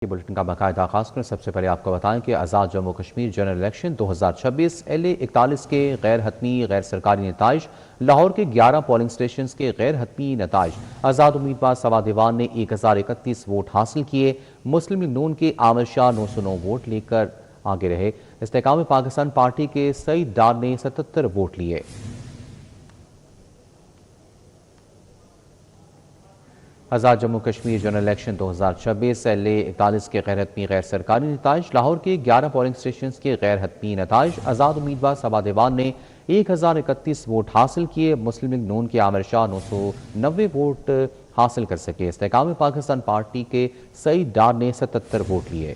Bulletin کا باقاعدہ آغاز کریں۔ سب سے پہلے آپ کو بتائیں کہ Azad Jammu Kashmir general election 2026 LA 41 کے غیر حتمی غیر سرکاری نتائج، لاہور کے 11 پولنگ سٹیشنز کے غیر حتمی نتائج۔ آزاد امیدوار سوا دیوان نے 1031 ووٹ حاصل کیے۔ مسلم لیگ نون کے عامر شاہ 909 ووٹ لے کر آگے رہے۔ استحکام پاکستان پارٹی کے سعید ڈار نے 77 ووٹ لیے۔ Azad Jammu Kashmir general election 2026 LA 41 کے غیر حتمی غیر سرکاری نتائج، لاہور کے 11 پولنگ سٹیشنز کے غیر حتمی نتائج۔ آزاد امیدوار سوا دیوان نے 1031 ووٹ حاصل کیے۔ مسلم لیگ نون کے عامر شاہ 990 ووٹ حاصل کر سکے۔ استحکام پاکستان پارٹی کے سعید ڈار نے 77 ووٹ لیے۔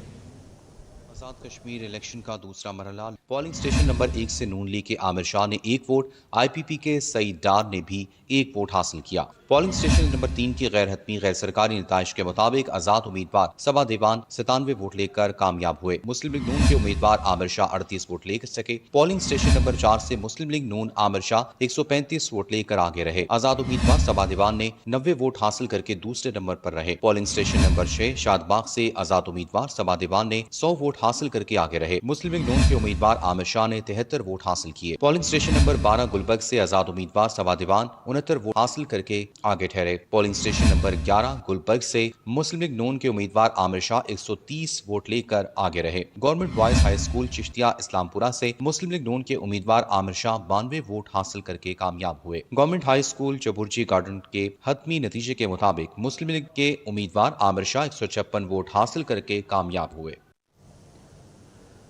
آزاد کشمیر الیکشن کا دوسرا مرحلہ، پولنگ سٹیشن نمبر 1 سے نون لیگ کے عامر شاہ نے 1 ووٹ، IPP کے سعید ڈار نے بھی 1 ووٹ حاصل کیا۔ پولنگ سٹیشن نمبر 3 کے غیر حتمی غیر سرکاری نتائج کے مطابق آزاد امیدوار سبا دیوان 97 ووٹ لے کر کامیاب ہوئے۔ مسلم لیگ نون کے امیدوار عامر شاہ 38 ووٹ لے کر سکے۔ پولنگ سٹیشن نمبر 4 سے مسلم لیگ نون عامر شاہ 135 ووٹ لے کر آگے رہے۔ آزاد امیدوار سبا دیوان نے 90 ووٹ حاصل کر کے دوسرے نمبر پر رہے۔ پولنگ سٹیشن نمبر 6 شاد باغ سے آزاد امیدوار سبا دیوان نے 100 ووٹ حاصل کر کے آگے رہے۔ مسلم لیگ نون کے امیدوار عامر شاہ نے 73 ووٹ حاصل کیے۔ پولنگ سٹیشن نمبر 12 گلبرگ سے آزاد امیدوار سبا دیوان 69 ووٹ حاصل کر کے آگے ٹھہرے۔ پولنگ سٹیشن نمبر 11 گلبرگ سے مسلم لیگ نون کے امیدوار عامر شاہ 130 ووٹ لے کر آگے رہے۔ گورنمنٹ بوائز ہائی اسکول چشتیہ اسلام پورہ سے مسلم لیگ نون کے امیدوار عامر شاہ 92 ووٹ حاصل کر کے کامیاب ہوئے۔ Government high school Chauburji garden کے حتمی نتیجے کے مطابق مسلم لیگ کے امیدوار عامر شاہ 156 ووٹ حاصل کر کے کامیاب ہوئے۔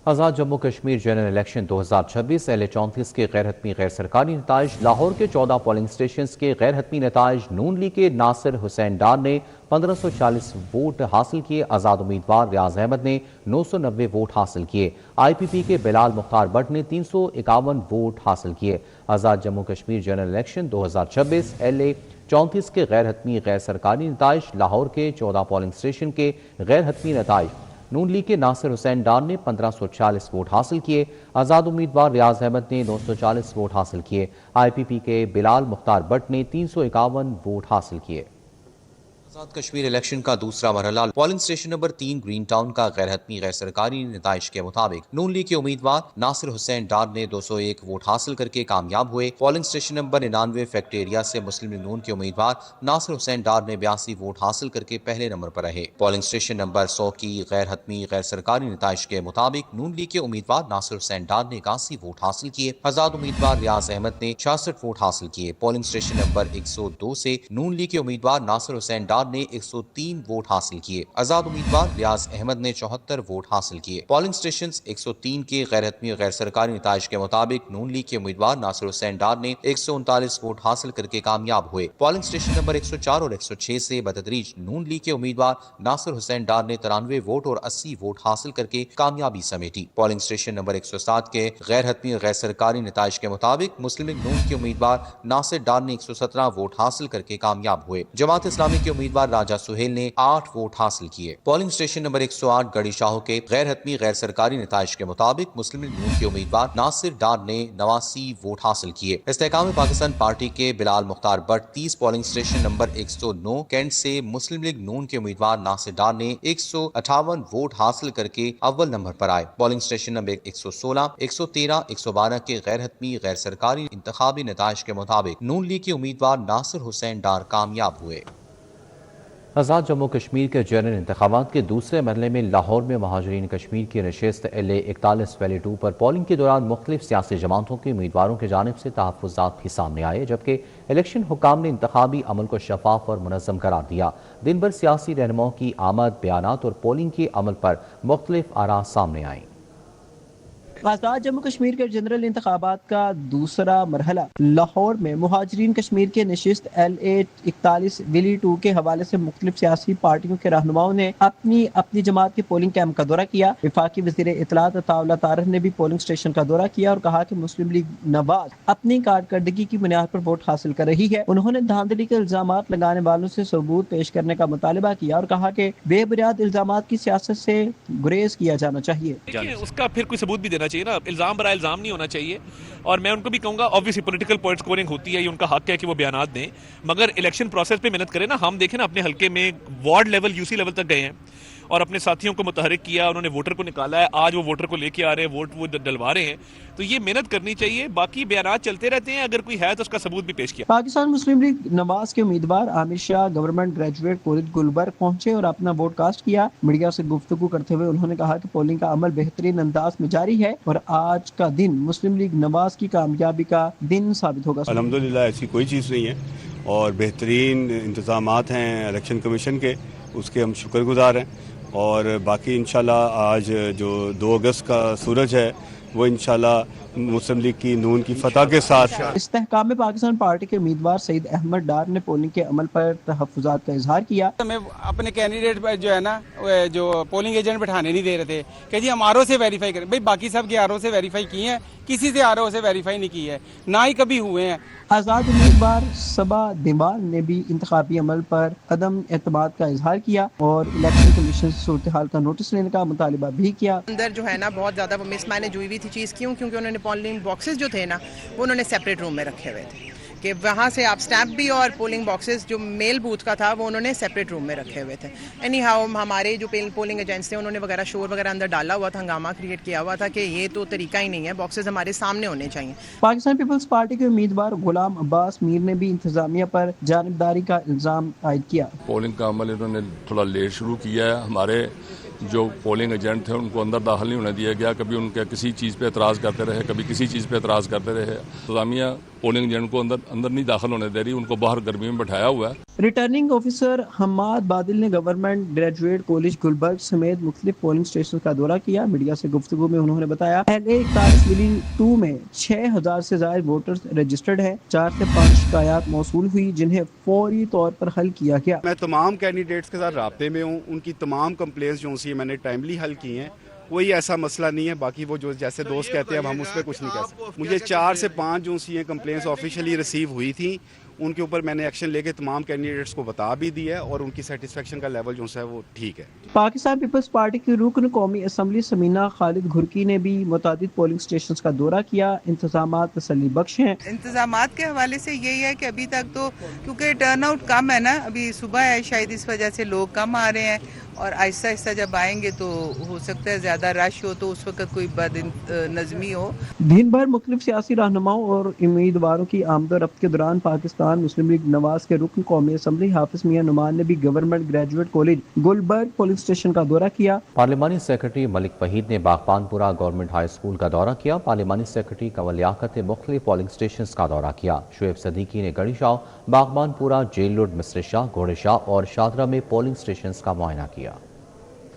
Azad Jammu Kashmir general election 2026 LA 34 کے غیر حتمی غیر سرکاری نتائج، لاہور کے 14 پولنگ سٹیشنز کے غیر حتمی نتائج۔ نون لیگ کے ناصر حسین ڈار نے 1540 ووٹ حاصل کیے۔ آزاد امیدوار ریاض احمد نے 990 ووٹ حاصل کیے۔ IPP کے بلال مختار بٹ نے 351 ووٹ حاصل کیے۔ Azad Jammu Kashmir general election 2026 LA 34 کے غیر حتمی غیر سرکاری نتائج، لاہور کے 14 پولنگ سٹیشن کے غیر حتمی نتائج۔ نون لیگ کے ناصر حسین ڈار نے 1540 ووٹ حاصل کیے۔ آزاد امیدوار ریاض احمد نے 940 ووٹ حاصل کیے۔ IPP کے بلال مختار بٹ نے 351 ووٹ حاصل کیے۔ آزاد کشمیر الیکشن کا دوسرا مرحلہ، polling station number 3 green town کا غیر حتمی غیر سرکاری نتائج کے مطابق نون لیگ کے امیدوار ناصر حسین ڈار نے 201 ووٹ حاصل کر کے کامیاب ہوئے۔ پولنگ سٹیشن نمبر 99 فیکٹرییا سے مسلم لیگ نون کے امیدوار ناصر حسین ڈار نے 82 ووٹ حاصل کر کے پہلے نمبر پر رہے۔ پولنگ سٹیشن نمبر 100 کی غیر حتمی غیر سرکاری نتائج کے مطابق نون لیگ کے امیدوار ناصر حسین ڈار نے 81 ووٹ حاصل کیے۔ آزاد امیدوار ریاض احمد نے 66 ووٹ حاصل کیے۔ پولنگ سٹیشن نمبر 102 سے نون لیگ کے امیدوار ناصر حسین ڈار نے 103 ووٹ حاصل کیے۔ آزاد امیدوار ریاض احمد نے 74 ووٹ حاصل کیے۔ پولنگ سٹیشن 103 کے غیر حتمی غیر سرکاری نتائج کے مطابق نون لیگ کے امیدوار ناصر حسین ڈار نے 139 ووٹ حاصل کر کے کامیاب ہوئے۔ پولنگ سٹیشن نمبر 104 اور 106 سے بتدریج نون لیگ کے امیدوار ناصر حسین ڈار نے 93 ووٹ اور 80 ووٹ حاصل کر کے کامیابی سمیٹی۔ پولنگ سٹیشن نمبر 107 کے غیر حتمی غیر سرکاری نتائج کے مطابق مسلم لیگ نون کے امیدوار ناصر ڈار نے 117 ووٹ حاصل کر کے کامیاب ہوئے۔ جماعت اسلامی کے امیدوار راجہ سہیل نے 8 ووٹ حاصل کیے۔ پولنگ سٹیشن نمبر 108 گڑھی شاہو کے غیر حتمی غیر سرکاری نتائج کے مطابق مسلم لیگ نون کے امیدوار ناصر ڈار نے 89 ووٹ حاصل کیے۔ استحکام پاکستان پارٹی کے Bilal Mukhtar Butt 30 polling station number 109 cantt سے مسلم لیگ نون کے امیدوار ناصر ڈار نے 158 ووٹ حاصل کر کے اول نمبر پر آئے۔ پولنگ سٹیشن نمبر 116، 113، 112 کے غیر حتمی غیر سرکاری انتخابی نتائج کے مطابق نون لیگ کے امیدوار ناصر حسین ڈار کامیاب ہوئے۔ آزاد جموں کشمیر کے جنرل انتخابات کے دوسرے مرحلے میں لاہور میں مہاجرین کشمیر کی نشست LA 41 ویلی 2 پر پولنگ کے دوران مختلف سیاسی جماعتوں کے امیدواروں کی جانب سے تحفظات بھی سامنے آئے، جبکہ الیکشن حکام نے انتخابی عمل کو شفاف اور منظم قرار دیا۔ دن بھر سیاسی رہنماؤں کی آمد، بیانات اور پولنگ کے عمل پر مختلف آراء سامنے آئیں۔ آزاد جموں کشمیر کے جنرل انتخابات کا دوسرا مرحلہ لاہور میں مہاجرین کشمیر کے نشست LA 41 ویلی 2 کے حوالے سے مختلف سیاسی پارٹیوں کے رہنماؤں نے اپنی جماعت کے پولنگ کیمپ کا دورہ کیا۔ وفاقی وزیر اطلاعات عطا اللہ طارق نے بھی پولنگ سٹیشن کا دورہ کیا اور کہا کہ مسلم لیگ نواز اپنی کارکردگی کی بنیاد پر ووٹ حاصل کر رہی ہے۔ انہوں نے دھاندلی کے الزامات لگانے والوں سے ثبوت پیش کرنے کا مطالبہ کیا اور کہا کہ بے بنیاد الزامات کی سیاست سے گریز کیا جانا چاہیے۔ اس کا پھر کوئی ثبوت بھی دینا چاہیے نا، الزام برائے الزام نہیں ہونا چاہیے۔ اور میں ان کو بھی کہوں گا، obviously پولیٹیکل پوائنٹ سکورنگ ہوتی ہے، یہ ان کا حق ہے کہ وہ بیانات دیں، مگر الیکشن پروسیس پہ محنت کریں نا۔ ہم دیکھیں نا اپنے حلقے میں وارڈ لیول UC لیول تک گئے ہیں اور اپنے ساتھیوں کو متحرک کیا, انہوں نے ووٹر کو نکالا ہے, آج وہ ووٹر کو لے کے آ رہے ہیں, ووٹ وہ ڈلوا رہے ہیں. تو یہ محنت کرنی چاہیے. باقی بیانات چلتے رہتے ہیں, اگر کوئی ہے تو اس کا ثبوت بھی پیش کیا. پاکستان مسلم لیگ نواز کے امیدوار عامر شاہ گورنمنٹ گریجویٹ کالج گلبرگ پہنچے اور اپنا ووٹ کاسٹ کیا. میڈیا سے گفتگو کرتے ہوئے انہوں نے کہا کہ پولنگ کا عمل بہترین انداز میں جاری ہے اور آج کا دن مسلم لیگ نواز کی کامیابی کا دن ثابت ہوگا. الحمدللہ ایسی کوئی چیز نہیں ہے اور بہترین انتظامات ہیں الیکشن کمیشن کے, اس کے ہم شکر گزار ہیں. اور باقی انشاءاللہ آج جو 2 اگست کا سورج ہے وہ انشاءاللہ مسلم لیگ کی نون کی فتح کے ساتھ. استحکام پاکستان پارٹی کے امیدوار سعید احمد ڈار نے پولنگ کے عمل پر تحفظات کا اظہار کیا. ہمیں اپنے کینڈیڈیٹ جو ہے نا جو پولنگ ایجنٹ بٹھانے نہیں دے رہے تھے کہ جی ہم آر او سے ویریفائی کریں. بھائی باقی سب کے آر او سے ویریفائی کی ہیں, کسی سے آر او سے ویریفائی نہیں کی ہے, نہ ہی کبھی ہوئے ہیں. آزاد امیدوار صبا دیوال نے بھی انتخابی عمل پر عدم اعتماد کا اظہار کیا اور الیکشن کمیشن سے صورتحال کا نوٹس لینے کا مطالبہ بھی کیا. اندر جو ہے نا بہت زیادہ وہ مس مینج ہوئی تھی چیز. کیونکہ انہوں نے پولنگ باکسز جو تھے نا وہ انہوں نے سیپریٹ روم میں رکھے ہوئے تھے کہ وہاں سے آپ سٹیمپ بھی اور پولنگ باکسز جو میل بوتھ کا تھا وہ انہوں نے سیپریٹ روم میں رکھے ہوئے تھے. اینی ہاؤ ہمارے جو پولنگ ایجنٹس تھے انہوں نے وغیرہ شور وغیرہ اندر ڈالا ہوا تھا, ہنگامہ کریٹ کیا ہوا تھا کہ یہ تو طریقہ ہی نہیں ہے, باکسز ہمارے سامنے ہونے چاہیے. پاکستان پیپلز پارٹی کے امیدوار غلام عباس میر نے بھی انتظامیہ پر جانبداری کا الزام عائد کیا. پولنگ کا عمل انہوں نے تھوڑا لیٹ شروع کیا ہے. ہمارے جو پولنگ ایجنٹ تھے ان کو اندر داخل نہیں ہونے دیا گیا. کبھی ان کے کسی چیز پہ اعتراض کرتے رہے, کبھی کسی چیز پہ اعتراض کرتے رہے. انتظامیہ پولنگ ایجنٹ کو اندر نہیں داخل ہونے دے رہی, ان کو باہر گرمی میں بٹھایا ہوا ہے. ریٹرننگ آفیسر حماد بادل نے گورنمنٹ گریجویٹ کالج گلبرگ سمیت مختلف پولنگ اسٹیشن کا دورہ کیا. میڈیا سے گفتگو میں انہوں نے بتایا LA 41 ولی 2 میں 6000 سے زائد ووٹرز رجسٹرڈ ہیں. 4 سے 5 شکایات موصول ہوئی جنہیں فوری طور پر حل کیا گیا. میں تمام کینڈیڈیٹس کے ساتھ رابطے میں ہوں, ان کی تمام کمپلینس جو سی میں نے ٹائملی حل کی ہیں. کوئی ایسا مسئلہ نہیں ہے. باقی وہ جو جیسے دوست کہتے ہیں اب ہم اس پہ کچھ نہیں کہہ سکتے. مجھے 4 سے 5 جو سی ہیں کمپلینس آفیشلی ریسیو ہوئی تھیں, ان کے اوپر میں نے ایکشن لے کے تمام کینڈیڈیٹس کو بتا بھی دیا ہے اور ان کی سیٹسفیکشن کا لیول جو ہے وہ ٹھیک ہے. پاکستان پیپلز پارٹی کی رکن قومی اسمبلی سمینہ خالد گھرکی نے بھی متعدد پولنگ اسٹیشنز کا دورہ کیا. انتظامات تسلی بخش ہیں. انتظامات کے حوالے سے یہی ہے کہ ابھی تک تو کیونکہ ٹرن آؤٹ کم ہے نا, ابھی صبح ہے شاید اس وجہ سے لوگ کم آ رہے ہیں, اور آہستہ آہستہ جب آئیں گے تو ہو سکتا ہے زیادہ رش ہو تو اس وقت کوئی بد نظمی ہو. دن بھر مختلف سیاسی رہنماؤں اور امیدواروں کی آمد و رفت کے دوران پاکستان مسلم لیگ نواز کے رکن قومی اسمبلی حافظ میاں نعمان نے بھی government graduate college Gulberg polling station کا دورہ کیا. پارلیمانی سیکرٹری ملک وحید نے باغبان پورہ گورنمنٹ ہائی اسکول کا دورہ کیا. پارلیمانی سیکرٹری کنول لیاقت نے مختلف پولنگ اسٹیشنز کا دورہ کیا. شعیب صدیقی نے گڑی شاہ, باغبان پورہ, جیل روڈ, مصر شاہ, گھوڑے شاہ اور شاہدرہ میں پولنگ اسٹیشنز کا معائنہ کیا.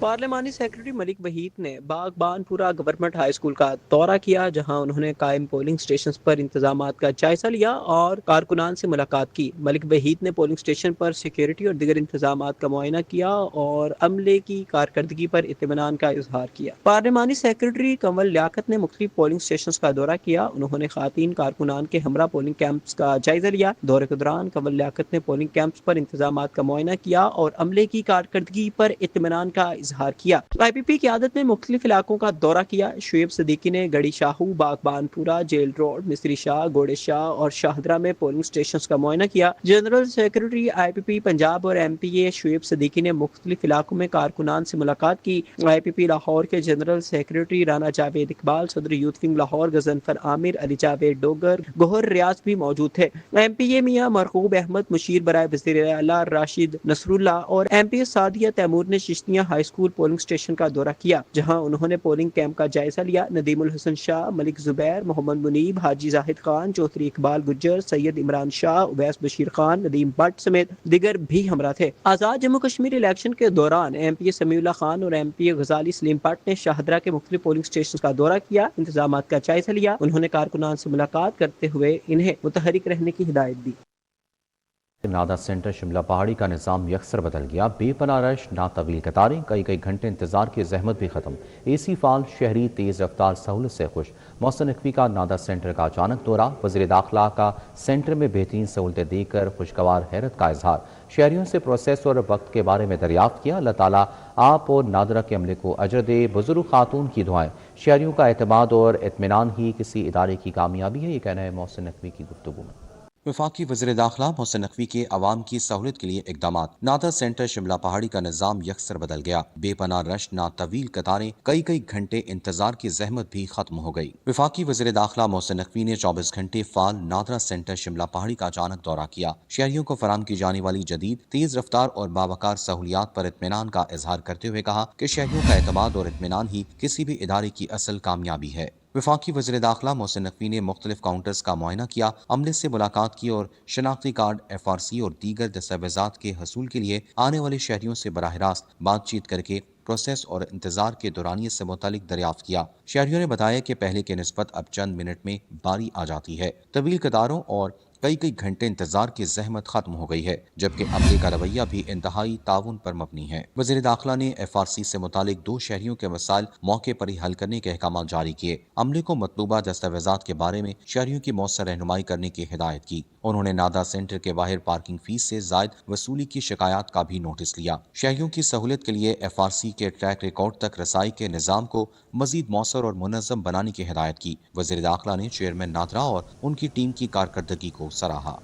پارلیمانی سیکرٹری ملک وحید نے باغبان پورہ گورنمنٹ ہائی اسکول کا دورہ کیا, جہاں انہوں نے قائم پولنگ اسٹیشنز پر انتظامات کا جائزہ لیا اور کارکنان سے ملاقات کی. ملک وحید نے پولنگ اسٹیشن پر سیکیورٹی اور دیگر انتظامات کا معائنہ کیا اور عملے کی کارکردگی پر اطمینان کا اظہار کیا. پارلیمانی سیکرٹری کنول لیاقت نے مختلف پولنگ اسٹیشنز کا دورہ کیا. انہوں نے خواتین کارکنان کے ہمراہ پولنگ کیمپس کا جائزہ لیا. دورے کے دوران کنول لیاقت نے پولنگ کیمپس پر انتظامات کا معائنہ کیا اور عملے کی کارکردگی پر اطمینان کا اظہار کیا. IPP قیادت نے مختلف علاقوں کا دورہ کیا. شعیب صدیقی نے گڑی شاہو, باغبان پورہ, جیل روڈ, مصری شاہ, گھوڑے شاہ اور شاہدرہ میں پولنگ اسٹیشنز کا معائنہ کیا. جنرل سیکرٹری IPP پنجاب اور MPA شعیب صدیقی نے مختلف علاقوں میں کارکنان سے ملاقات کی. IPP لاہور کے جنرل سیکرٹری رانا جاوید اقبال, صدر یوتھ ونگ لاہور غضنفر عامر, علی جاوید ڈوگر, گوہر ریاض بھی موجود تھے. MPA میاں مرغوب احمد, مشیر برائے وزیر اعلیٰ راشد نصر اللہ اور MPA سعدیہ تیمور نے چشتیہ ہائی اسکول پولنگ اسٹیشن کا دورہ کیا, جہاں انہوں نے پولنگ کیمپ کا جائزہ لیا. ندیم الحسن شاہ, ملک زبیر, محمد منیب, حاجی زاہد خان, چودھری اقبال گجر, سید عمران شاہ, اویس بشیر خان, ندیم بٹ سمیت دیگر بھی ہمراہ تھے. آزاد جموں کشمیر الیکشن کے دوران MPA سمیع اللہ خان اور MPA غزالی سلیم بٹ نے شاہدرہ کے مختلف پولنگ اسٹیشن کا دورہ کیا, انتظامات کا جائزہ لیا. انہوں نے کارکنان سے ملاقات کرتے ہوئے انہیں متحرک رہنے کی ہدایت دی. نادا سینٹر شملہ پہاڑی کا نظام یکسر بدل گیا. بے پناہ رش, نہ طویل قطاریں, کئی گھنٹے انتظار کی زحمت بھی ختم. AC فعال, شہری تیز رفتار سہولت سے خوش. محسن نقوی کا نادا سینٹر کا اچانک دورہ. وزیر داخلہ کا سینٹر میں بہترین سہولتیں دے کر خوشگوار حیرت کا اظہار. شہریوں سے پروسیس اور وقت کے بارے میں دریافت کیا. اللہ تعالیٰ آپ اور نادرہ کے عملے کو اجر دے. بزرگ خاتون کی دعائیں. شہریوں کا اعتماد اور اطمینان ہی کسی ادارے کی کامیابی ہے, یہ کہنا ہے محسن نقوی کی گفتگو میں. वफाकी वज़ीर दाखिला मोहसिन नकवी के अवाम की सहूलत के लिए इकदामात। नादर सेंटर शिमला पहाड़ी का निज़ाम यकसर बदल गया। बेपनाह रश ना तवील कतारें, कई कई घंटे इंतजार की जहमत भी खत्म हो गई। वफाकी वज़ीर दाखिला मोहसिन नकवी ने 24 घंटे फाल नादरा सेंटर शिमला पहाड़ी का अचानक दौरा किया। शहरियों को फराम की जाने वाली जदीद तेज रफ्तार और बावकार सहूलियात पर इत्मीनान का इजहार करते हुए कहा कि शहरियों का एतमाद और इत्मीनान ही किसी भी इदारे की असल कामयाबी है। वफाकी वज़ीर दाखिला मोहसिन नकवी ने मुख्तलिफ काउंटर्स का मुआयना किया, अमले से मुलाकात की और शनाख्ती कार्ड, FRC और दीगर दस्तावेजात के हसूल के लिए आने वाले शहरियों से बराह रास्त बातचीत करके प्रोसेस और इंतजार के दौरानिए से मुतालिक दरियाफ्त किया। शहरियों ने बताया कि पहले के निस्बत अब चंद मिनट में बारी आ जाती है। तवील कतारों और कई कई घंटे इंतजार की जहमत खत्म हो गई है, जबकि अमले का रवैया भी इंतहाई ताउन पर मबनी है। वज़ीर दाखिला ने FRC से मुतालिक 2 शहरियों के मसाइल मौके पर ही हल करने के अहकाम जारी किए। अमले को मतलूबा दस्तावेजात के बारे में शहरियों की मौसर रहनुमाई करने की हिदायत की। उन्होंने नादा सेंटर के बाहर पार्किंग फीस से जायद वसूली की शिकायत का भी नोटिस लिया। शहरियों की सहूलियत के लिए FRC के ट्रैक रिकॉर्ड तक रसाई के निज़ाम को मजीद मौसर और मुनज़्ज़म बनाने की हिदायत की। वज़ीर दाखिला ने चेयरमैन नादरा और उनकी टीम की कारकर्दगी को सराहा।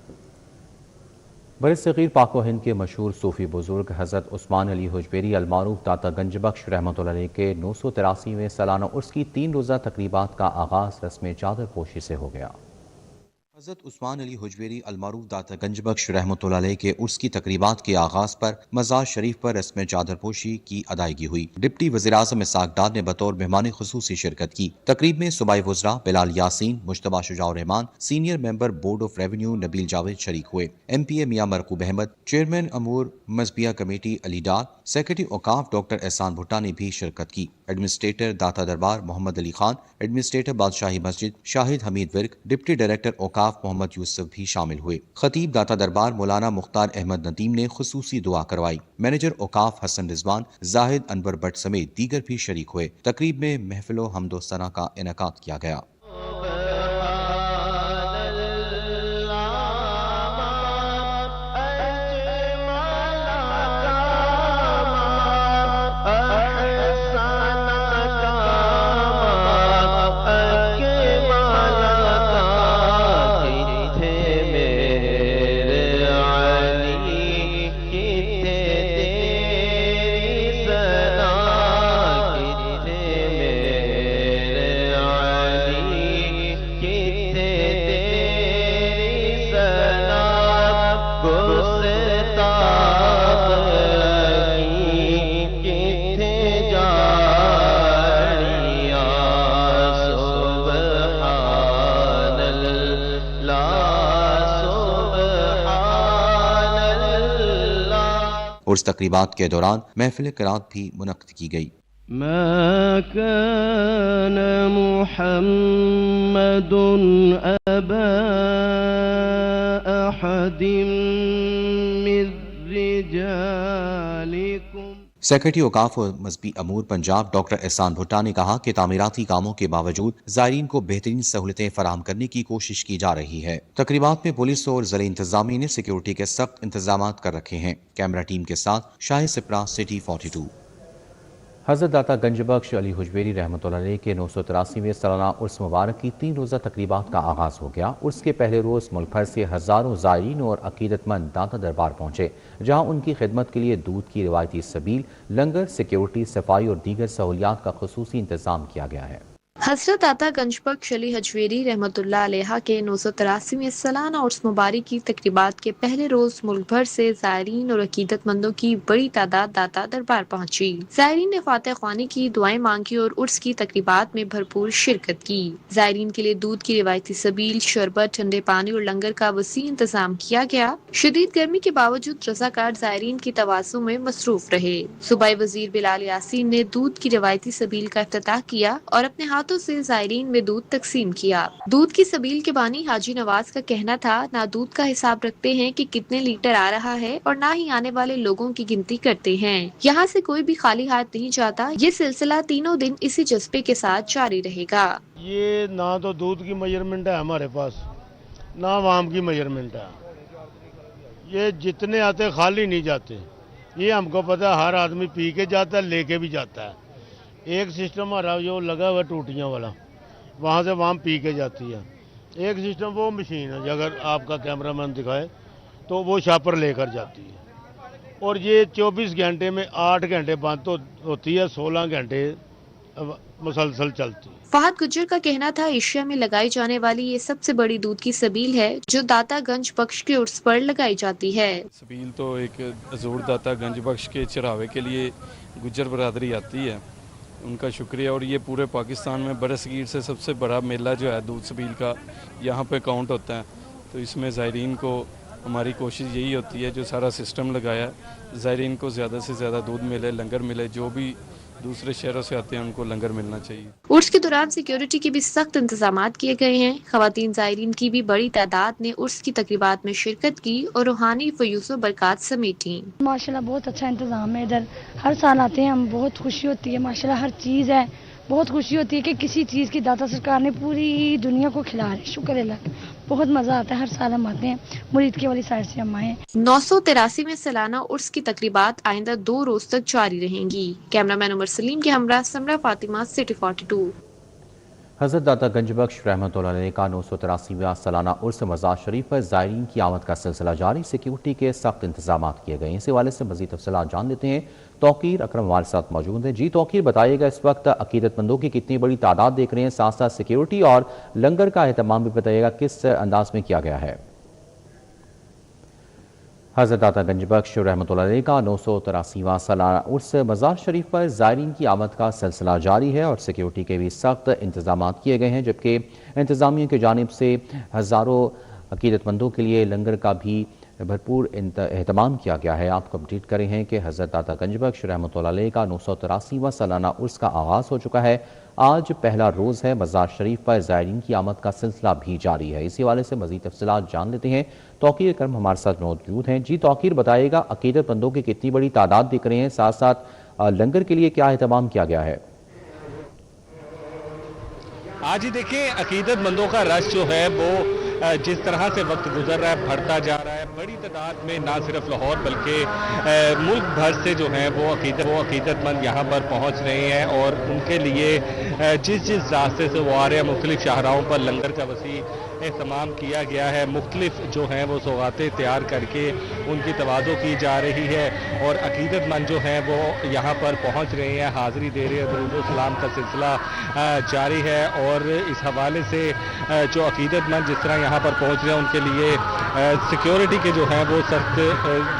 बरसग़ीर पाक व हिंद के मशहूर सूफ़ी बुज़ुर्ग हज़रत उस्मान अली हुजवेरी अलमारूफ दाता गंजबख्श रहमतुल्लाह अलैह के 983वें सालाना उर्स की 3 रोज़ा तकरीबात का आगाज़ रस्म चादर पोशी से हो गया। हज़रत उस्मान अली हुजवेरी अलमारूफ दाता गंजबख्श रहमतुल्लाह अलैह के उर्स की तकरीबात के आगाज़ पर मज़ार शरीफ पर रस्म चादर पोशी की अदायगी हुई। डिप्टी वज़ीर आज़म इस्हाक़ डार ने बतौर मेहमान ख़ुसूसी शिरकत की। तकरीब में सूबाई वज़रा Bilal Yasin, Mujtaba Shujaur Rahman, senior member board of revenue Nabeel Javed शरीक हुए। MPA मियां मरकूब अहमद, चेयरमैन अमूर मज़बिया कमेटी अली डार, सेक्रेटरी औकाफ डॉक्टर एहसान भुट्टा ने भी शिरकत की। Administrator Data Darbar Mohammad Ali Khan, administrator Badshahi Masjid Shahid Hameed Virk, deputy director औकाफ मोहम्मद यूसुफ भी शामिल हुए। खतीब दाता दरबार मौलाना मुख्तार अहमद नदीम ने खुसूसी दुआ करवाई। मैनेजर औकाफ हसन रिजवान, जाहिद अनवर भट्ट समेत दीगर भी शरीक हुए। तकरीब में महफिल हमदो सना का इनेकाद किया गया। उर्स तकरीबात के दौरान महफिल क़िरात भी मुनक़्क़िद की गई। मा कान मुहम्मदुन अबा अहदिम मिर रिजालिकुम। सेक्रेटरी औकाफ और मजहबी अमूर पंजाब डॉक्टर एहसान भुट्टा ने कहा कि तामीराती कामों के बावजूद ज़ायरीन को बेहतरीन सहूलतें फराहम करने की कोशिश की जा रही है। तकरीबात में पुलिस और ज़िला इंतजामिया ने सिक्योरिटी के सख्त इंतजाम कर रखे हैं। कैमरा टीम के साथ शाहिद सिपरा, सिटी 42। हज़रत दाता गंजबख्श अली हुजवेरी रहमतुल्लाह अलैह के 983वें सालाना उर्स मुबारक की 3 रोज़ा तकरीबात का आगाज़ हो गया। उर्स के पहले रोज़ मुल्क भर से हज़ारों ज़ायरीन और अकीदतमंद दाता दरबार पहुँचे, जहाँ उनकी खिदमत के लिए दूध की रिवायती सबील, लंगर, सिक्योरिटी, सफाई और दीगर सहूलियात का ख़ुसूसी इंतज़ाम किया गया है। हज़रत दाता गंजबख्श अली हुजवेरी रहमतुल्लाह अलैहा के 983वें सालाना उर्स मुबारक की तकरीबात के पहले रोज मुल्क भर से ज़ायरीन और अकीदतमंदों की बड़ी तादाद दाता दरबार पहुंची। ज़ायरीन ने फातिहा ख्वानी की, दुआएं मांगी और उर्स की तकरीबात में भरपूर शिरकत की। ज़ायरीन के लिए दूध की रिवायती सबील, शरबत, ठंडे पानी और लंगर का वसी इंतजाम किया गया। शदीद गर्मी के बावजूद रज़ाकार ज़ायरीन की तवाज़ुन में मसरूफ रहे। सूबाई वज़ीर बिलाल यासीन ने दूध की रिवायती सबील का इफ्तिताह किया और अपने हाथों से ज़ायरीन में दूध तकसीम किया। दूध की सबील के बानी हाजी नवाज का कहना था, ना दूध का हिसाब रखते हैं कि कितने लीटर आ रहा है और ना ही आने वाले लोगों की गिनती करते हैं। यहाँ से कोई भी खाली हाथ नहीं जाता। ये सिलसिला तीनों दिन इसी जज्बे के साथ जारी रहेगा। ये ना तो दूध की मेजरमेंट है हमारे पास, ना आवाम की मेजरमेंट है। ये जितने आते खाली नहीं जाते, ये हमको पता है। हर आदमी पी के जाता है, लेके भी जाता है। एक सिस्टम हमारा जो लगा हुआ टूटियाँ वाला, वहाँ से वहाँ पी के जाती है। एक सिस्टम वो मशीन है, अगर आपका कैमरामैन दिखाए तो वो शापर लेकर जाती है, और ये 24 घंटे में 8 घंटे बंद तो होती है, 16 घंटे मुसलसल चलती है। फहद गुज्जर का कहना था एशिया में लगाई जाने वाली ये सबसे बड़ी दूध की सबील है जो दाता गंज बख्श के उर्स पर लगाई जाती है। सबील तो एक हजूर दाता गंज बख्श के चढ़ावे के लिए गुज्जर बरादरी आती है, उनका शुक्रिया। और ये पूरे पाकिस्तान में बरसगीर से सबसे बड़ा मेला जो है दूध सबील का यहाँ पे काउंट होता है। तो इसमें ज़ायरीन को हमारी कोशिश यही होती है, जो सारा सिस्टम लगाया ज़ायरीन को ज़्यादा से ज़्यादा दूध मिले, लंगर मिले, जो भी दूसरे शहरों से आते हैं उनको लंगर मिलना चाहिए। उर्स के दौरान सिक्योरिटी के भी सख्त इंतजाम किए गए हैं। खवातीन ज़ायरीन की भी बड़ी तादाद ने उर्स की तकरीबात में शिरकत की और रूहानी फयूज़ व बरकत समेटी। माशाल्लाह बहुत अच्छा इंतजाम है इधर, हर साल आते हैं हम, बहुत खुशी होती है माशाल्लाह, हर चीज़ है, बहुत खुशी होती है कि किसी चीज़ की दाता सरकार ने पूरी दुनिया को खिला रहे, शुक्र अल्लाह, बहुत मज़ा आता है। हर साल हम आते हैं, मुरीद के वाली साइड से हम आए। 983 में सालाना उर्स की तकरीबात आइंदा 2 रोज तक जारी रहेंगी। कैमरामैन उमर सलीम के हमरा समरा फातिमा, सिटी 42। हज़रत दाता गंज बख्श रहमतुल्लाह अलैह का 983वां सालाना उर्स मज़ार शरीफ पर ज़ायरीन की आमद का सिलसिला जारी। सिक्योरिटी के सख्त इंतजाम किए गए हैं। इस हवाले से मज़ीद तफसीलात जान लेते हैं। तौकीर अकरम हमारे साथ मौजूद हैं। जी तौकीर, बताइएगा इस वक्त अकीदतमंदों की कितनी बड़ी तादाद देख रहे हैं, साथ साथ सिक्योरिटी और लंगर का एहतमाम भी बताइएगा किस अंदाज में किया गया है। हज़रत दाता गंज बख्श रहमतुल्लाह अलैह का 983वां सालाना उर्स मज़ार शरीफ पर ज़ायरीन की आमद का सिलसिला जारी है और सिक्योरिटी के भी सख्त इंतजाम किए गए हैं, जबकि इंतज़ामिया की जानिब से हज़ारों अकीदतमंदों के लिए लंगर का भी भरपूर एहतमाम किया गया है। आपको अपडेट करें हैं कि हज़रत दाता गंज बख्श रहमतुल्लाह अलैह का 983वां सालाना उर्स का आगाज़ हो चुका है। आज पहला रोज़ है। मज़ार शरीफ पर ज़ायरीन की आमद का सिलसिला भी जारी है। इसी हवाले से मज़ीद तफसीलात जान लेते हैं। तौकीर करम हमारे साथ मौजूद हैं। जी तौकीर, बताइएगा अकीदतमंदों की कितनी बड़ी तादाद दिख रही है, साथ साथ लंगर के लिए क्या एहतमाम किया गया है। आज ही देखें अकीदतमंदों का रश जो है वो जिस तरह से वक्त गुजर रहा है बढ़ता जा रहा है। बड़ी तादाद में ना सिर्फ लाहौर बल्कि मुल्क भर से जो है वो अकीदतमंद यहाँ पर पहुँच रहे हैं और उनके लिए जिस रास्ते से वो आ रहे हैं मुख्तलिफ शाहराहों पर लंगर का वसी एहतमाम किया गया है। मुख्तलिफ जो हैं वो सौगातें तैयार करके उनकी तवाज़ो की जा रही है और अकीदतमंद जो हैं वो यहाँ पर पहुँच रहे हैं, हाज़िरी दे रहे हैं। दरूद व सलाम का सिलसिला जारी है और इस हवाले से जो अकीदतमंद जिस तरह यहाँ पर पहुँच रहे हैं उनके लिए सिक्योरिटी के जो हैं वो सख्त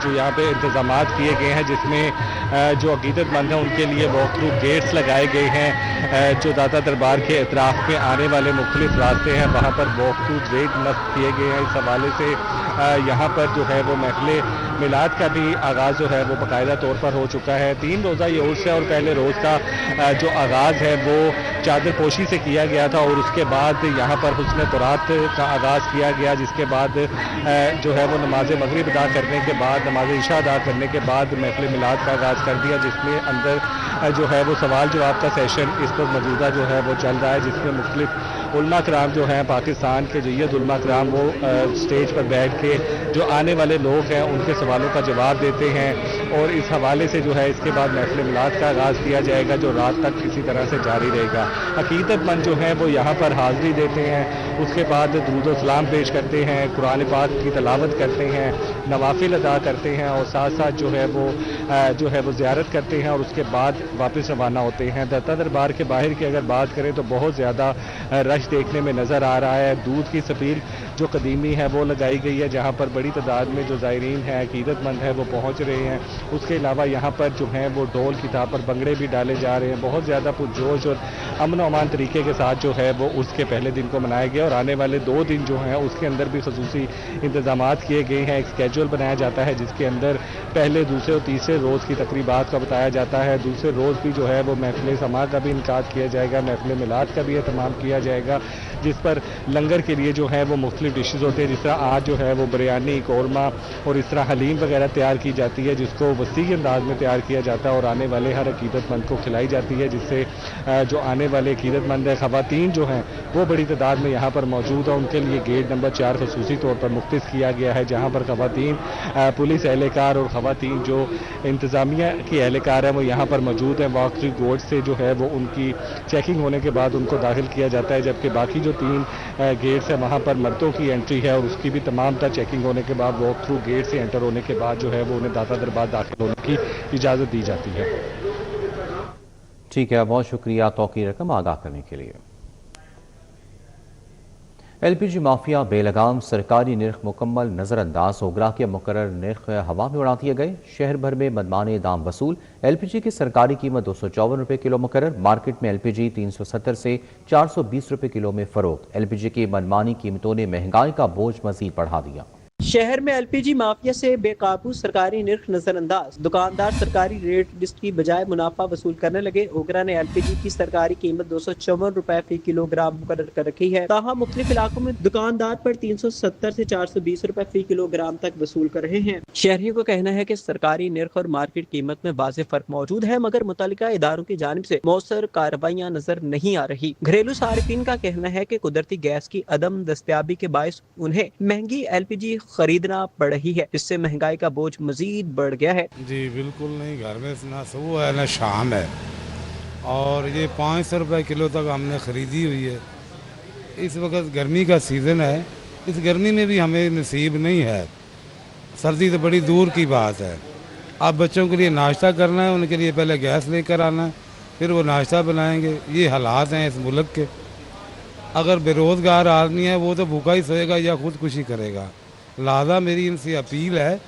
जो यहाँ पे इंतजाम किए गए हैं, जिसमें जो अकीदतमंद हैं उनके लिए वॉक थ्रू गेट्स लगाए गए हैं। जो दाता दरबार के इतराफ़ में आने वाले मुख्तलिफ रास्ते हैं वहाँ पर वॉक थ्रू गेट नस्ब किए गए हैं। इस हवाले से यहाँ पर जो है वो महफिल मिलाद का भी आगाज़ जो है वो बाकायदा तौर पर हो चुका है। 3 रोज़ा ये उर्स है और पहले रोज़ का जो आगाज़ है वो चादर पोशी से किया गया था और उसके बाद यहाँ पर हुस्न तुरात का आगाज़ किया गया, जिसके बाद जो है वो नमाज मगरिब अदा करने के बाद, नमाज इशा अदा करने के बाद महफिल मिलाद का आगाज़ कर दिया, जिसमें अंदर जो है वो सवाल जवाब का सेशन इस वक्त मौजूदा जो है वो चल रहा है, जिसमें मुख्तलिफ उलमा कराम जो हैं पाकिस्तान के जय्यद उलमा कराम वो स्टेज पर बैठ के जो आने वाले लोग हैं उनके सवालों का जवाब देते हैं और इस हवाले से जो है इसके बाद महफिल मिलाद का आगाज़ किया जाएगा जो रात तक किसी तरह से जारी रहेगा। अकीदतमंद जो हैं वो यहाँ पर हाज़िरी देते हैं, उसके बाद दुरूद व सलाम पेश करते हैं, कुरान पाक की तलावत करते हैं, नवाफिल अदा करते हैं और साथ साथ जो है वो ज़ियारत करते हैं और उसके बाद वापस रवाना होते हैं। दाता दरबार के बाहर की अगर बात करें तो बहुत ज़्यादा रश देखने में नज़र आ रहा है। दूध की सबील जो कदीमी है वो लगाई गई है, जहाँ पर बड़ी तादाद में जो ज़ायरीन हैं अकीदतमंद है वो पहुँच रहे हैं। उसके अलावा यहाँ पर जो हैं वो ढोल की ताप पर भंगड़े भी डाले जा रहे हैं। बहुत ज़्यादा पुरजोश और अमन अमान तरीके के साथ जो है वो उसके पहले दिन को मनाया गया और आने वाले 2 दिन जो हैं उसके अंदर भी खसूसी इंतजाम किए गए हैं। एक स्केड्यूल बनाया जाता है जिसके अंदर पहले, दूसरे और तीसरे रोज़ की तकरीबात का बताया जाता है। दूसरे रोज़ भी जो है वो महफिल समा का भी इनकाद किया जाएगा, महफिल मिलाद का भी एहतमाम किया जाएगा, जिस पर लंगर के लिए जो है वो मुख्तलिफ डिशेज होते हैं। जिस तरह आज जो है वो बिरयानी, कौरमा और इस तरह हलीम वगैरह तैयार की जाती है, जिसको वसी अंदाज में तैयार किया जाता है और आने वाले हर अकीदतमंद को खिलाई जाती है, जिससे जो आने वाले अकीदतमंद है ख़वातीन जो हैं वो बड़ी तादाद में यहाँ पर मौजूद है। उनके लिए गेट नंबर 4 खसूसी तौर पर मुख्तस किया गया है, जहाँ पर ख़वातीन पुलिस एहलकार और ख़वातीन जो इंतज़ामिया की एहलकार हैं वो यहाँ पर मौजूद हैं। वॉक थ्रू गेट से जो है वो उनकी चेकिंग होने के बाद उनको दाखिल किया जाता है। जब जबकि बाकी जो 3 गेट्स हैं वहाँ पर मर्दों की एंट्री है और उसकी भी तमाम तर चेकिंग होने के बाद वॉक थ्रू गेट से एंटर होने के बाद जो है वो उन्हें दाता दरबार दाखिल होने की इजाज़त दी जाती है। ठीक है, बहुत शुक्रिया तौकीर रकम आगाह करने के लिए। LPG माफिया बेलगाम सरकारी निर्ख मुकम्मल नजरअंदाज, ओगरा के मुकर्रर निर्ख हवा में उड़ा दिए गए। शहर भर में मनमाने दाम वसूल। LPG की सरकारी कीमत 254 रुपये किलो मुकर्रर। मार्केट में LPG 370 से 420 रुपये किलो में फरोख्त। LPG की मनमानी कीमतों ने महंगाई का बोझ मजीद बढ़ा दिया। शहर में LPG माफिया से बेकाबू सरकारी निर्ख नजरअंदाज, दुकानदार सरकारी रेट लिस्ट की बजाय मुनाफा वसूल करने लगे। ओगरा ने LPG की सरकारी कीमत 254 रुपए फी किलोग्राम मुकर्रर कर रखी है। ताहम मुख्तलिफ इलाकों में दुकानदार पर 370 से 420 रुपए फी किलोग्राम तक वसूल कर रहे हैं। शहरियों का कहना है कि सरकारी निर्ख और मार्केट कीमत में वाज़ेह फर्क मौजूद है, मगर मुतल्लिका इदारों की जानिब से मौसर कार्रवाइयाँ नजर नहीं आ रही। घरेलू सारिफिन का कहना है कि कुदरती गैस की अदम दस्तयाबी के बायस उन्हें महंगी LPG खरीदना पड़ रही है, जिससे महंगाई का बोझ मजीद बढ़ गया है। जी बिल्कुल नहीं, घर में ना सुबह है ना शाम है, और ये 500 रुपये किलो तक हमने ख़रीदी हुई है। इस वक्त गर्मी का सीज़न है, इस गर्मी में भी हमें नसीब नहीं है। सर्दी तो बड़ी दूर की बात है। अब बच्चों के लिए नाश्ता करना है, उनके लिए पहले गैस लेकर आना है, फिर वो नाश्ता बनाएंगे। ये हालात हैं इस मुल्क के। अगर बेरोज़गार आदमी है वो तो भूखा ही सोएगा या खुदकुशी करेगा। लिहाजा मेरी इनसे अपील है,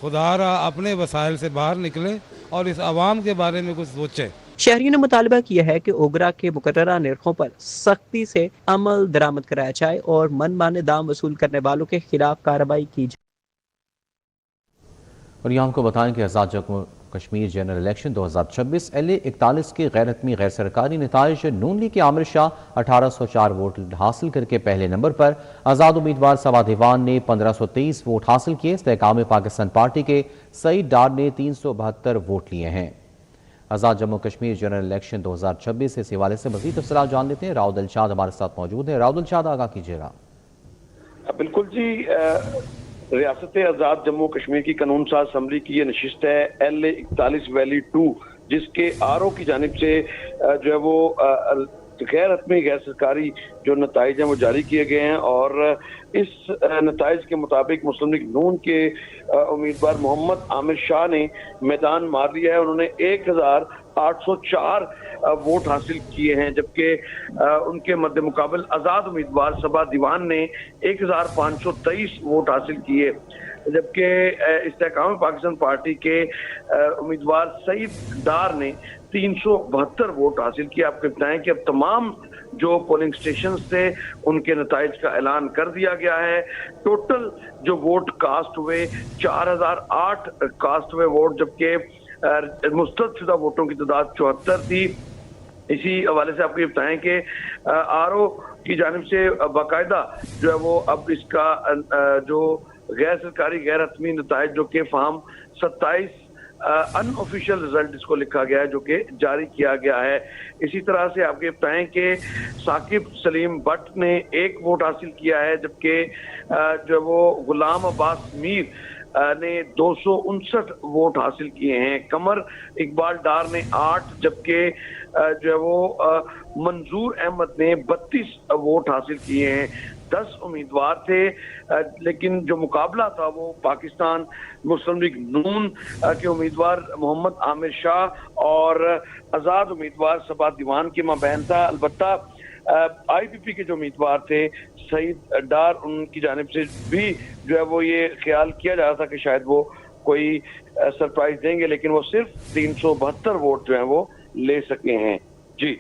खुदारा अपने वसाइल से बाहर निकले और इस आवाम के बारे में कुछ सोचें। शहरियों ने मुतालबा किया है कि ओगरा के मुकर्ररा निर्खों पर सख्ती से अमल दरामद कराया जाए और मनमाने दाम वसूल करने वालों के खिलाफ कार्रवाई की जाए। और यहाँ आपको बताएं कि Azad Jammu Kashmir general election 2026 LA 41 के गैर हतमी गैर सरकारी नताइज। नून लीग के आमिर शाह 1804 वोट हासिल करके पहले नंबर पर। आज़ाद उम्मीदवार सबा दीवान ने 1523 वोट हासिल किए। इस्तेहकाम पाकिस्तान पार्टी के सईद डार ने 372 वोट लिए हैं। आज़ाद जम्मू कश्मीर जनरल इलेक्शन 2026 इस हवाले से मज़ीद तफसीलात जान लेते हैं। राव दिलशाद हमारे साथ मौजूद है। राव दिलशाद, आगाह कीजिएगा। बिल्कुल जी, रियासत आज़ाद जम्मू कश्मीर की कानून साज असम्बली की ये नशिस्त है LA 41 वैली 2, जिसके RO की जानिब से जो है वो गैर हतमी गैर सरकारी जो नताइज हैं वो जारी किए गए हैं। और इस नताइज के मुताबिक मुस्लिम लीग नून के उम्मीदवार मोहम्मद आमिर शाह ने मैदान मार लिया है। उन्होंने 1804 वोट हासिल किए हैं, जबकि उनके मद्दे मुकाबल आज़ाद उम्मीदवार सबा दीवान ने 1523 वोट हासिल किए। जबकि इस्तेहकाम पाकिस्तान पार्टी के उम्मीदवार सईद डार ने 372 वोट हासिल किए। आपको बताएं कि अब तमाम जो पोलिंग स्टेशन थे उनके नताइज का ऐलान कर दिया गया है। टोटल जो वोट कास्ट हुए 4008 कास्ट हुए वोट, जबकि मुस्तरद वोटों की तादाद 74 थी। इसी हवाले से आपको ये बताएं कि RO की जानिब से बाकायदा जो है वो अब इसका जो गैर सरकारी गैर हतमी नताइज जो कि फार्म 27 अनऑफिशियल रिजल्ट इसको लिखा गया है, जो कि जारी किया गया है। इसी तरह से आपके बताएं कि साकिब सलीम भट्ट ने 1 वोट हासिल किया है, जबकि जो वो गुलाम अब्बास मीर ने 259 वोट हासिल किए हैं। कमर इकबाल डार ने 8, जबकि जो है वो मंजूर अहमद ने 32 वोट हासिल किए हैं। 10 उम्मीदवार थे, लेकिन जो मुकाबला था वो पाकिस्तान मुस्लिम लीग नून के उम्मीदवार मोहम्मद आमिर शाह और आज़ाद उम्मीदवार सबा दीवान के माबैन था। अलबत्ता IPP के जो उम्मीदवार थे सईद डार, उनकी जानिब से भी जो है वो ये ख्याल किया जा रहा था कि शायद वो कोई सरप्राइज देंगे, लेकिन वो सिर्फ 372 वोट जो है वो ले सके हैं। जी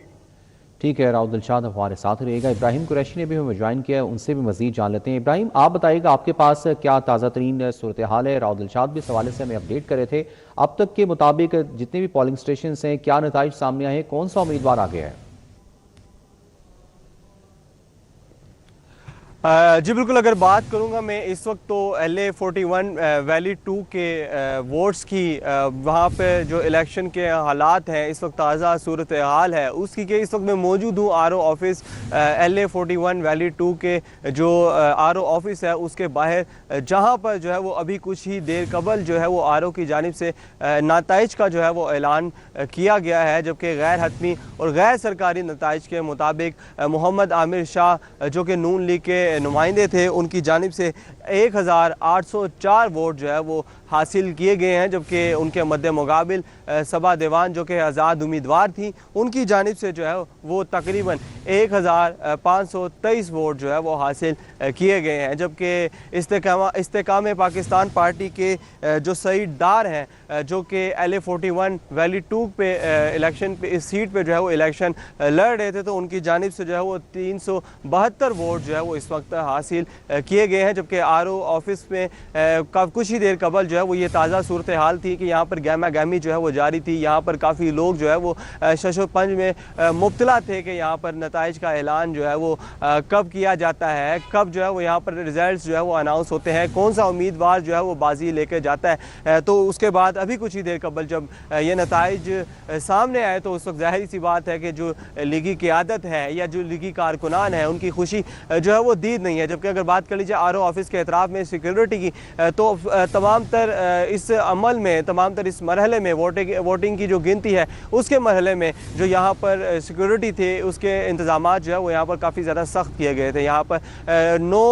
ठीक है, राव दिलशाद हमारे साथ रहेगा। इब्राहिम कुरैशी ने भी हमें ज्वाइन किया है, उनसे भी मजीद जान लेते हैं। इब्राहिम, आप बताइएगा आपके पास क्या ताज़ा तरीन सूरत हाल है? राव दिलशाद भी इस हवाले से हमें अपडेट कर रहे थे। अब तक के मुताबिक जितने भी पोलिंग स्टेशन हैं, क्या नताइज सामने आए हैं, कौन सा उम्मीदवार आ गया है? جی بالکل، اگر بات کروں گا میں اس وقت تو LA41 ویلی 2 کے ووٹس کی وہاں پہ جو الیکشن کے حالات ہیں اس وقت تازہ صورتحال ہے اس کی کہ اس وقت میں موجود ہوں RO آفس LA41 ویلی 2 کے جو RO آفس ہے اس کے باہر، جہاں پر جو ہے وہ ابھی کچھ ہی دیر قبل جو ہے وہ RO کی جانب سے نتائج کا جو ہے وہ اعلان کیا گیا ہے، جبکہ غیر حتمی اور غیر سرکاری نتائج کے مطابق محمد عامر شاہ جو کہ نون لیگ کے نمائندے تھے ان کی جانب سے 1804 ووٹ جو ہے وہ حاصل کیے گئے ہیں، جبکہ ان کے مد مقابل صبا دیوان جو کہ آزاد امیدوار تھیں ان کی جانب سے جو ہے وہ تقریباً 1523 ووٹ جو ہے وہ حاصل کیے گئے ہیں، جبکہ استحکام پاکستان پارٹی کے جو سعید ڈار ہیں جو کہ LA41 ویلی 2 پہ الیکشن پہ اس سیٹ پہ جو ہے وہ الیکشن لڑ رہے تھے، تو ان کی جانب سے جو ہے وہ 372 ووٹ جو ہے وہ اس وقت حاصل کیے گئے ہیں، جبکہ RO آفس میں کچھ ہی دیر قبل جو ہے وہ یہ تازہ صورتحال تھی کہ یہاں پر گہما گہمی جو ہے وہ جاری تھی، یہاں پر کافی لوگ جو ہے وہ شش و پنج میں مبتلا تھے کہ یہاں پر نتائج کا اعلان جو ہے وہ کب کیا جاتا ہے، کب جو ہے وہ یہاں پر ریزلٹس جو ہے وہ اناؤنس ہوتے ہیں، کون سا امیدوار جو ہے وہ بازی لے کے جاتا ہے۔ تو اس کے بعد ابھی کچھ ہی دیر قبل جب یہ نتائج سامنے آئے تو اس وقت ظاہری سی بات ہے کہ جو لیگی قیادت ہے یا جو لیگی کارکنان ہیں ان کی خوشی جو ہے وہ دید نہیں ہے، جبکہ اگر بات کر لیجیے RO آفس کے اطراف میں سیکیورٹی کی تو تمام تر اس عمل میں تمام تر اس مرحلے میں ووٹنگ کی جو گنتی ہے اس کے مرحلے میں جو یہاں پر سیکیورٹی تھی اس کے انتظامات جو ہے وہ یہاں پر کافی زیادہ سخت کیے گئے تھے، یہاں پر نو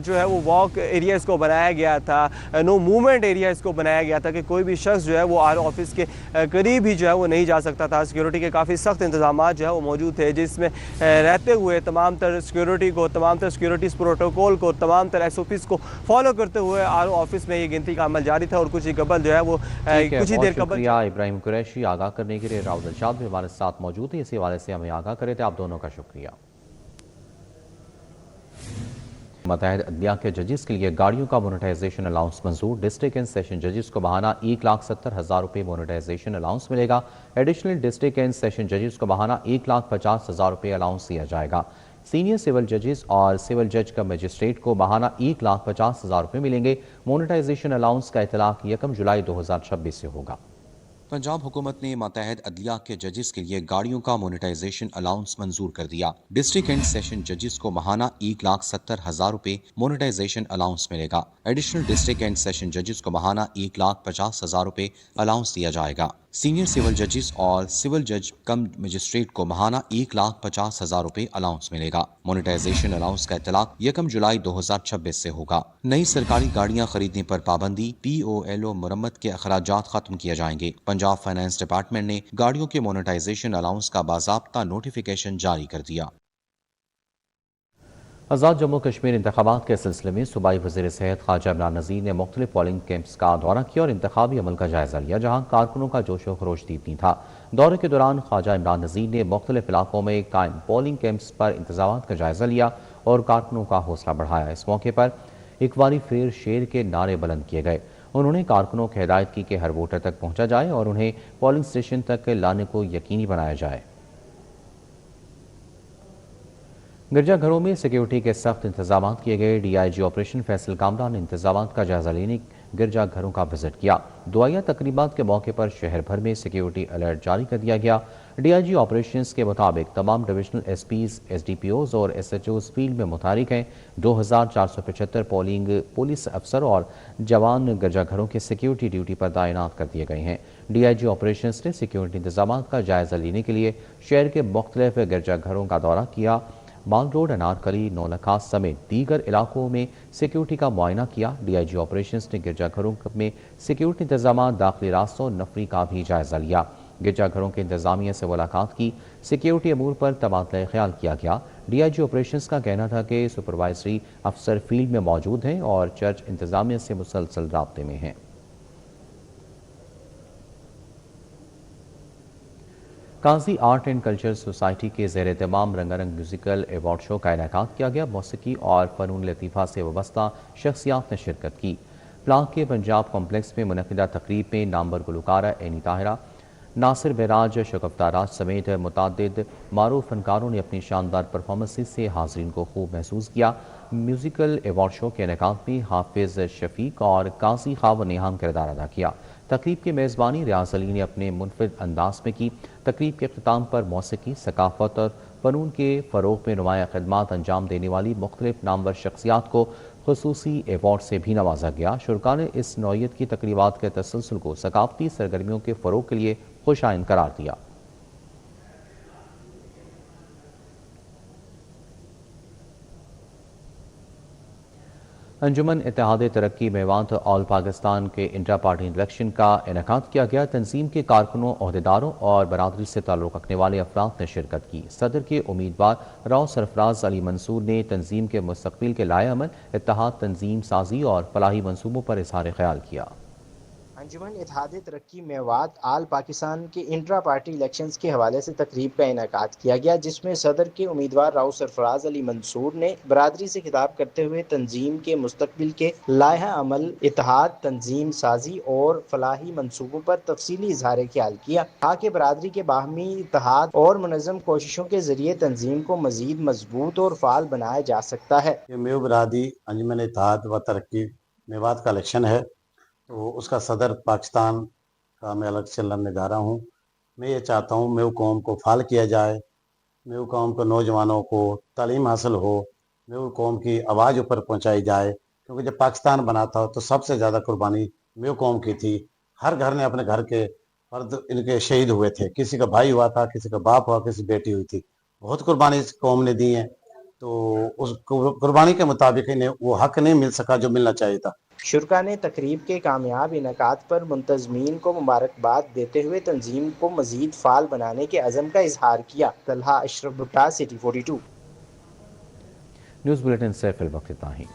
جو ہے وہ واک ایریا اس کو بنایا گیا تھا، نو موومنٹ ایریا اس کو بنایا گیا تھا کہ کوئی بھی شخص جو ہے وہ RO آفس کے قریب ہی جو ہے وہ نہیں جا سکتا تھا، سیکیورٹی کے کافی سخت انتظامات جو ہے وہ موجود تھے، جس میں رہتے ہوئے تمام تر سیکیورٹی کو تمام تر سیکیورٹیز پروٹوکول کو تمام تر SOPs کو فالو کرتے ہوئے RO آفس میں یہ گنتی کا عمل جاری تھا، اور کچھ ہی قبل جو ہے وہ کچھ ہی دیر قبل شکریہ ابراہیم قریشی آگاہ کرنے کے لیے۔ راؤد الشاد بھی ہمارے ساتھ موجود ہے، اسی حوالے سے ہمیں آگاہ کرے تھے، آپ دونوں کا شکریہ۔ متحد عدلیہ کے ججز کے لیے گاڑیوں کا مونیٹائزیشن الاؤنس منظور، ڈسٹرکٹ اینڈ سیشن ججز کو ماہانہ 1,70,000 روپے مونیٹائزیشن الاؤنس ملے گا، ایڈیشنل ڈسٹرکٹ اینڈ سیشن ججز کو ماہانہ 1,50,000 روپے الاؤنس دیا جائے گا، سینئر سول ججز اور سول جج کا مجسٹریٹ کو ماہانہ 1,50,000 روپے ملیں گے۔ مونیٹائزیشن الاؤنس کا اطلاق 1 جولائی 2026 سے ہوگا۔ پنجاب حکومت نے ماتحت عدلیہ کے ججز کے لیے گاڑیوں کا مونیٹائزیشن الاؤنس منظور کر دیا، ڈسٹرکٹ اینڈ سیشن ججز کو ماہانہ 1,70,000 روپے مونیٹائزیشن الاؤنس ملے گا، ایڈیشنل ڈسٹرکٹ اینڈ سیشن ججز کو ماہانہ 1,50,000 روپے الاؤنس دیا جائے گا، سینئر سول ججز اور سول جج کم مجسٹریٹ کو ماہانہ 1,50,000 روپے الاؤنس ملے گا۔ مونیٹائزیشن الاؤنس کا اطلاق 1 جولائی 2026 سے ہوگا۔ نئی سرکاری گاڑیاں خریدنے پر پابندی، POLO مرمت کے اخراجات ختم کیے جائیں گے۔ پنجاب فائنانس ڈپارٹمنٹ نے گاڑیوں کے مونیٹائزیشن الاؤنس کا باضابطہ نوٹیفیکیشن جاری کر دیا۔ آزاد جموں کشمیر انتخابات کے سلسلے میں صوبائی وزیر صحت خواجہ عمران نذیر نے مختلف پولنگ کیمپس کا دورہ کیا اور انتخابی عمل کا جائزہ لیا، جہاں کارکنوں کا جوش و خروش دیدنی تھا۔ دورے کے دوران خواجہ عمران نذیر نے مختلف علاقوں میں قائم پولنگ کیمپس پر انتظامات کا جائزہ لیا اور کارکنوں کا حوصلہ بڑھایا۔ اس موقع پر ایک باری پھر شیر کے نعرے بلند کیے گئے۔ انہوں نے کارکنوں کو ہدایت کی کہ ہر ووٹر تک پہنچا جائے اور انہیں پولنگ اسٹیشن تک لانے کو یقینی بنایا جائے۔ گرجا گھروں میں سیکیورٹی کے سخت انتظامات کیے گئے۔ DIG آپریشن فیصل کامران نے انتظامات کا جائزہ لینے گرجا گھروں کا وزٹ کیا۔ دعائیہ تقریبات کے موقع پر شہر بھر میں سیکیورٹی الرٹ جاری کر دیا گیا۔ DIG آپریشنز کے مطابق تمام ڈویژنل SPs، SDPOs اور SHOs فیلڈ میں متحرک ہیں۔ 2,475 پولیس افسر اور جوان گرجا گھروں کے سیکیورٹی ڈیوٹی پر تعینات کر دیے گئے ہیں۔ DIG آپریشنز نے سیکیورٹی انتظامات کا جائزہ لینے کے لیے شہر کے مختلف گرجا گھروں کا دورہ کیا۔ مال روڈ، انارکلی، نولکھا سمیت دیگر علاقوں میں سیکیورٹی کا معائنہ کیا۔ DIG آپریشنز نے گرجا گھروں میں سیکیورٹی انتظامات، داخلی راستوں اور نفری کا بھی جائزہ لیا۔ گرجا گھروں کے انتظامیہ سے ملاقات کی، سیکیورٹی امور پر تبادلہ خیال کیا گیا۔ DIG آپریشنز کا کہنا تھا کہ سپروائزری افسر فیلڈ میں موجود ہیں اور چرچ انتظامیہ سے مسلسل رابطے میں ہیں۔ قاضی آرٹ اینڈ کلچر سوسائٹی کے زیر اہتمام رنگا رنگ میوزیکل ایوارڈ شو کا انعقاد کیا گیا۔ موسیقی اور فنون لطیفہ سے وابستہ شخصیات نے شرکت کی۔ پلاک کے پنجاب کمپلیکس میں منعقدہ تقریب میں نامور گلوکارہ اینی طاہرہ، नासिर बेराज, शगुफ्ता राज समेत मुतअद्दिद मारूफ फनकारों ने अपनी शानदार परफॉर्मेंसेस से हाज़रीन को खूब महसूस किया। म्यूज़िकल अवार्ड शो के इनेकाद में हाफिज़ शफीक और काजी खावर ने अहम किरदार अदा किया। तकरीब की मेज़बानी रियाज अली ने अपने मुनफरिद अंदाज में की। तकरीब के अख्ताम पर मौसीकी, सकाफत और फ़नून के फ़रोग़ में नुमाया खिदमात अंजाम देने वाली मुख्तलिफ नामवर शख्सियात को खुसूसी अवार्ड से भी नवाजा गया। शुरका ने इस नौइयत की तकरीबात के तसलसल को सकाफती सरगर्मियों के फ़रोग़ के लिए खुशाइन करार दिया। अंजुमन इत्तेहाद तरक्की मेवात ऑल पाकिस्तान के इंट्रा पार्टी इलेक्शन का इनेकाद किया गया। तंजीम के कारकुनों, ओहदेदारों और बरादरी से ताल्लुक़ रखने वाले अफराद ने शिरकत की। सदर के उम्मीदवार राव सरफराज अली मंसूर ने तंजीम के मुस्तकबिल के लाए अमल, इत्तेहाद, तंजीम साजी और फलाही मंसूबों पर इज़हार ख्याल किया। अंजुमन इत्तेहाद तरक्की मेवात आल पाकिस्तान के इंट्रा पार्टी इलेक्शंस के हवाले से तकरीब का इनेकाद किया गया, जिसमें सदर के उम्मीदवार राव सरफराज अली मंसूर ने बरादरी से खिताब करते हुए तंजीम के मुस्तकबिल के लाइहा अमल, इत्तेहाद, तंजीम साजी और फलाही मंसूबों पर तफसीली इजहार ख्याल किया। कहा कि बरादरी के बाहमी इत्तेहाद और मुनज़्ज़म कोशिशों के जरिए तंजीम को मजीद मजबूत और फाल बनाया जा सकता है। मेव बरादरी अंजुमन इत्तेहाद व तरक्की मेवात का इलेक्शन है, तो उसका सदर पाकिस्तान का मैं इलेक्शन लड़ने जा रहा हूँ। मैं ये चाहता हूँ मेव कौम को फाल किया जाए, मेव कौम को नौजवानों को तालीम हासिल हो, मेव कौम की आवाज़ ऊपर पहुँचाई जाए, क्योंकि जब पाकिस्तान बना था तो सबसे ज़्यादा कुर्बानी मेव कौम की थी। हर घर ने अपने घर के फर्द इनके शहीद हुए थे, किसी का भाई हुआ था, किसी का बाप हुआ, किसी बेटी हुई थी। बहुत कुर्बानी इस कौम ने दी है, तो उस कुर्बानी के मुताबिक इन्हें वो हक नहीं मिल सका जो मिलना चाहिए था। शुरका ने तकरीब के कामयाब इनेकाद पर मुंतज़मीन को मुबारकबाद देते हुए तंजीम को मजीद फाल बनाने के अज़म का इजहार किया। तलहा अशरफ भुट्टा, सिटी 42। न्यूज़ बुलेटिन से फिल वक्त इतना ही।